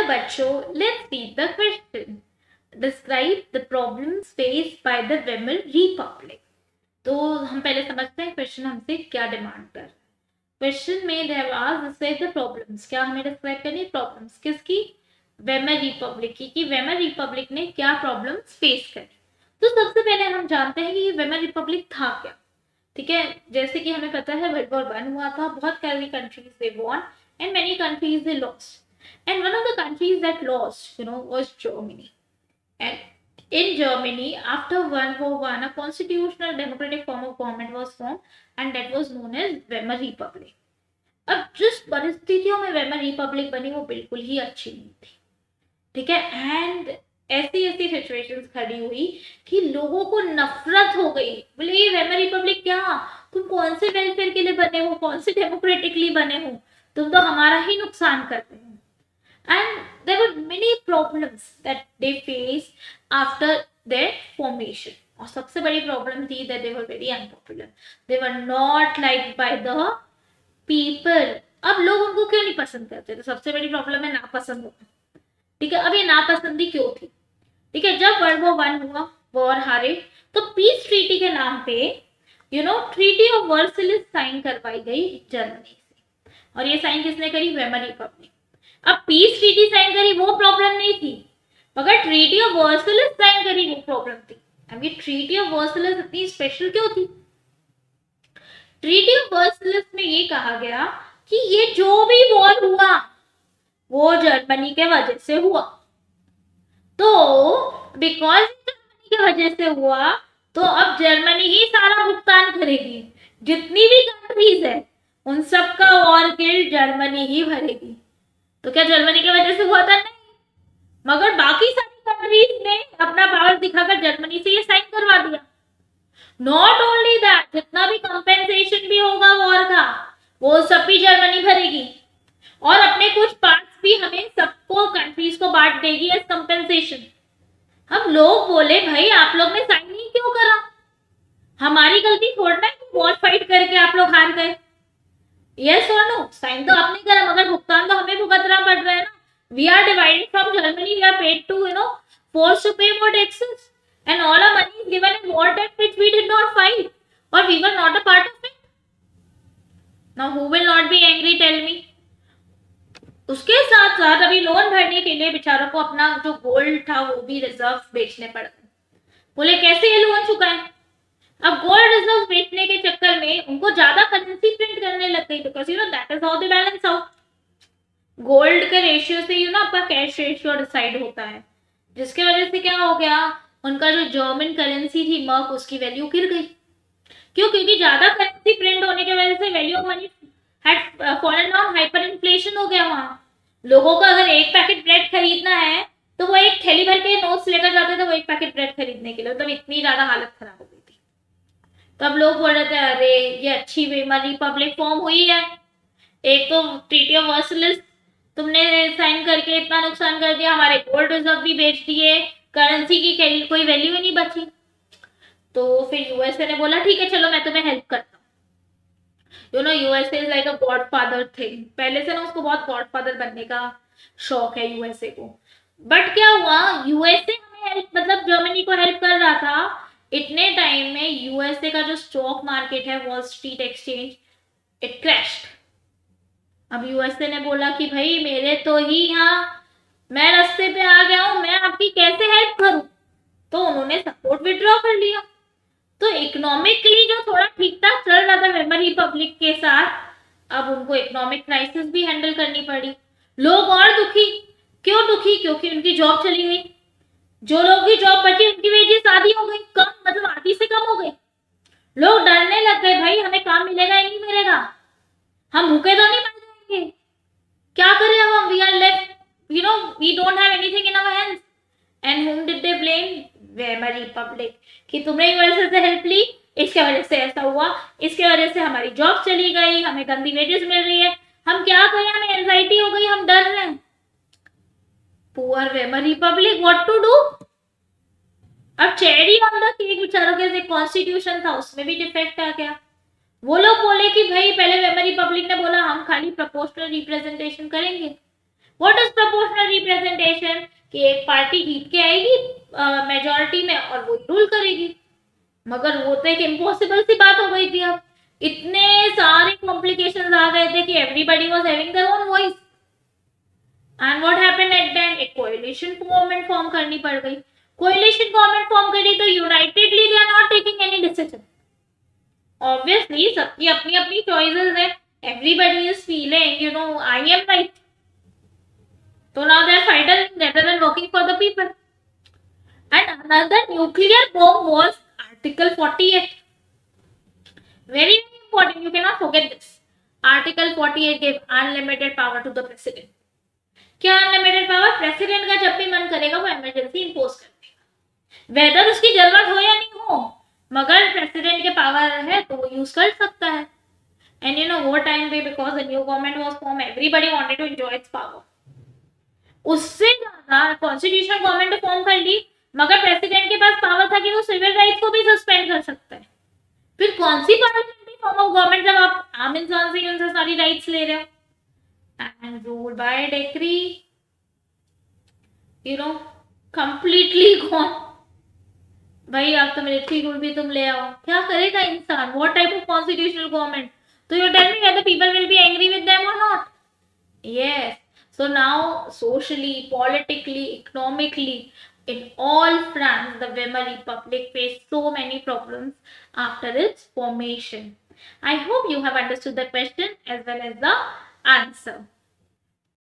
बच्चों, let's read the question. Describe the problems faced by the Weimar Republic. तो हम पहले समझते हैं क्वेश्चन हमसे क्या डिमांड कर रहा है। क्वेश्चन में they have asked describe the problems. क्या हमें डिस्क्राइब करनी है प्रॉब्लम्स किसकी? वेमर रिपब्लिक की, कि वेमर रिपब्लिक ने क्या प्रॉब्लम्स फेस करी। तो सबसे पहले हम जानते हैं कि ये वेमर रिपब्लिक था क्या। ठीक है, जैसे कि हमें पता है वर्ल्ड वॉर 1 हुआ था, बहुत सारी countries they won and many countries they lost, and one of the countries that lost was Germany. And in Germany, after World War I, a constitutional democratic form of government was formed, and that was known as Weimar Republic. अब जिस परिस्थितियों में Weimar Republic बनी वो बिल्कुल ही अच्छी नहीं थी। ठीक है, एंड ऐसी ऐसी सिचुएशंस खड़ी हुई कि लोगों को नफरत हो गई। बोले ये वेमर रिपब्लिक क्या, तुम कौन से वेलफेयर के लिए बने हो, कौन से डेमोक्रेटिकली बने हो, तुम तो हमारा ही नुकसान करते हो। And there were many problems that they faced after their formation. और सबसे बड़ी प्रॉब्लम थी that they were very unpopular. They were not liked by the people. अब लोग उनको क्यों नहीं पसंद करते? तो सबसे बड़ी प्रॉब्लम है नापसंद होना। ठीक है, अब ये नापसंदी क्यों थी? ठीक है, जब वर्ल्ड वॉर 1 हुआ, वॉर हारे, तो पीस ट्रीटी के नाम पे ट्रीटी ऑफ वर्साइलेस साइन करवाई गई जर्मनी से। और ये साइन किसने करी? Weimar Republic. अब पीस ट्रीटी साइन करी वो प्रॉब्लम नहीं थी, मगर ट्रीटी ऑफ वर्साइलेस साइन करी वो प्रॉब्लम थी। अब ये ट्रीटी ऑफ वर्साइलेस इतनी स्पेशल क्यों थी? ट्रीटी ऑफ वर्साइलेस में ये कहा गया कि ये जो भी वॉर हुआ वो जर्मनी के वजह से हुआ। तो बिकॉज जर्मनी के वजह से हुआ तो अब जर्मनी ही सारा भुगतान करेगी। जितनी भी कंट्रीज है उन सबका वॉर गिल्ड जर्मनी ही भरेगी। तो क्या जर्मनी की वजह से हुआ था? नहीं, मगर बाकी सारी कंट्रीज ने अपना पावर दिखाकर जर्मनी से ये साइन करवा दिया। नॉट ओनली दैट, जितना भी कंपेंसेशन भी होगा वॉर का वो सब भी जर्मनी भरेगी, और अपने कुछ पार्ट्स भी हमें सबको कंट्रीज को बांट देगी एज कंपेंसेशन। हम लोग बोले भाई आप लोग ने साइन नहीं क्यों करा? हमारी गलती थोड़ा है वॉर फाइट करके आप लोग हार गए। यस और नो? साइन तो आपने करा मगर भुगतान तो हमें भुगतना पड़ रहा है ना। We are divided from Germany, we are paid to forced to pay more taxes, and all our money is given in war debt which we did not fight, or we were not a part of it. Now who will not be angry, tell me? उसके साथ साथ अभी loan भरने के लिए बेचारों को अपना जो गोल्ड था वो भी रिजर्व बेचने पड़ गए। बोले कैसे ये लोन चुकाएं? अब गोल्ड रिजर्व बेचने के चक्कर में उनको ज्यादा करेंसी प्रिंट करने लग गई, because that is how they balance out. Gold के रेशियो से आपका कैश रेशियो डिसाइड होता है, जिसके वजह से क्या हो गया, उनका जो जर्मन करेंसी थी मर्क, उसकी वैल्यू गिर गई। क्यों? क्योंकि ज्यादा करेंसी प्रिंट होने की वजह से value of money had fallen down, hyper inflation हो गया वहां। लोगों को अगर एक पैकेट ब्रेड खरीदना है तो वो एक थैली भर के नोट्स लेकर जाते थे वो एक पैकेट ब्रेड खरीदने के लिए, मतलब इतनी ज्यादा हालत खराब हो गई थी। तब लोग बोल रहे थे अरे ये अच्छी वेमर रिपब्लिक फॉर्म हुई है, एक तो ट्रीटी ऑफ वर्साइलेस तुमने साइन करके इतना नुकसान कर दिया, हमारे गोल्ड रिजर्व भी बेच दिए, करेंसी की कोई वैल्यू ही नहीं बची। तो फिर यूएसए ने बोला ठीक है चलो मैं तुम्हें हेल्प करता हूँ। USA is like a godfather thing, पहले से ना उसको बहुत गॉडफादर बनने का शौक है यूएसए को। बट क्या हुआ, यूएसए हमें हेल्प, मतलब जर्मनी को हेल्प कर रहा था, इतने टाइम में यूएसए का जो स्टॉक मार्केट है wall street exchange, it crashed. अब यूएसए ने बोला कि भाई मेरे तो ही यहाँ मैं रास्ते पे आ गया हूँ, मैं आपकी कैसे हेल्प करूं? तो उन्होंने सपोर्ट विड्रॉ कर लिया। तो इकोनॉमिकली जो थोड़ा ठीक ठाक चल रहा था वेमर रिपब्लिक के साथ, अब उनको इकोनॉमिक क्राइसिस भी हैंडल करनी पड़ी। लोग और दुखी। क्यों दुखी? क्योंकि उनकी जॉब चली गई। जो लोग की जॉब बची उनकी वेजेस आधी हो गई, कम, मतलब आधी से कम हो गई। लोग डरने लग गए भाई हमें काम मिलेगा या नहीं मिलेगा, हम भूखे तो नहीं मर जाएंगे, क्या करें अब हम? We are left, we don't have anything in our hands. And whom did they blame? Weimar republic, कि तुमने यूएसए से हेल्प ली, इसके वजह से ऐसा हुआ, इसके वजह से हमारी जॉब चली गई, हमें गंदी वेजेस मिल रही है, हम क्या करें, हमें एंजाइटी हो गई, हम डर रहे हैं। Poor Weimar republic, what to do? अब चेरी ऑन द केक बेचारों के कॉन्स्टिट्यूशन था उसमें भी डिफेक्ट आ गया। वो लोग बोले कि भाई पहले वेमर रिपब्लिक ने बोला हम खाली प्रोपोर्शनल रिप्रेजेंटेशन करेंगे, व्हाट इज प्रोपोर्शनल रिप्रेजेंटेशन? कि एक पार्टी जीत के आएगी मेजोरिटी में और वो रूल करेगी, मगर वो तो एक इम्पॉसिबल सी बात हो गई थी। अब इतने सारे कॉम्प्लिकेशंस आ गए थे कि everybody was having their own voice, and what happened at the end, एक कोएलिशन गवर्नमेंट फॉर्म करनी पड़ गई। कोएलिशन गवर्नमेंट फॉर्म करी तो unitedly they are not taking any decision. Obviously सबकी अपनी अपनी चॉइसेस है, everybody is feeling you know I am right, so now they are fighting rather than working for the people. And another nuclear bomb was Article 48. Very, very important. You cannot forget this. Article 48 gave unlimited power to the president. क्या unlimited power? President का जब भी मन करेगा वो emergency impose कर देगा, weather उसकी जरूरत हो या नहीं हो, मगर प्रेसिडेंट के पावर है तो वो यूज कर सकता है। एंड यू नो वो टाइम पे because the new government was form, everybody wanted to enjoy its power. उससे ज्यादा कॉन्स्टिट्यूशनल गवर्नमेंट फॉर्म कर ली, मगर प्रेसिडेंट के पास पावर था कि वो सिविल राइट्स को भी सस्पेंड कर सकता है। फिर कौन सी पार्लियामेंट्री फॉर्म ऑफ गवर्नमेंट जब आप आम इंसान से उनसे सारी राइट्स ले रहे हो? And rule by decree, you know completely gone. भाई आप तो मिलिट्री रूल भी तुम ले आओ, क्या करेगा इंसान? What type of constitutional government? तो you tell me whether people will be angry with them और not? Yes. So now socially, politically, economically, in all fronts, the Weimar Republic faced so many problems after its formation. I hope you have understood the question as well as the answer.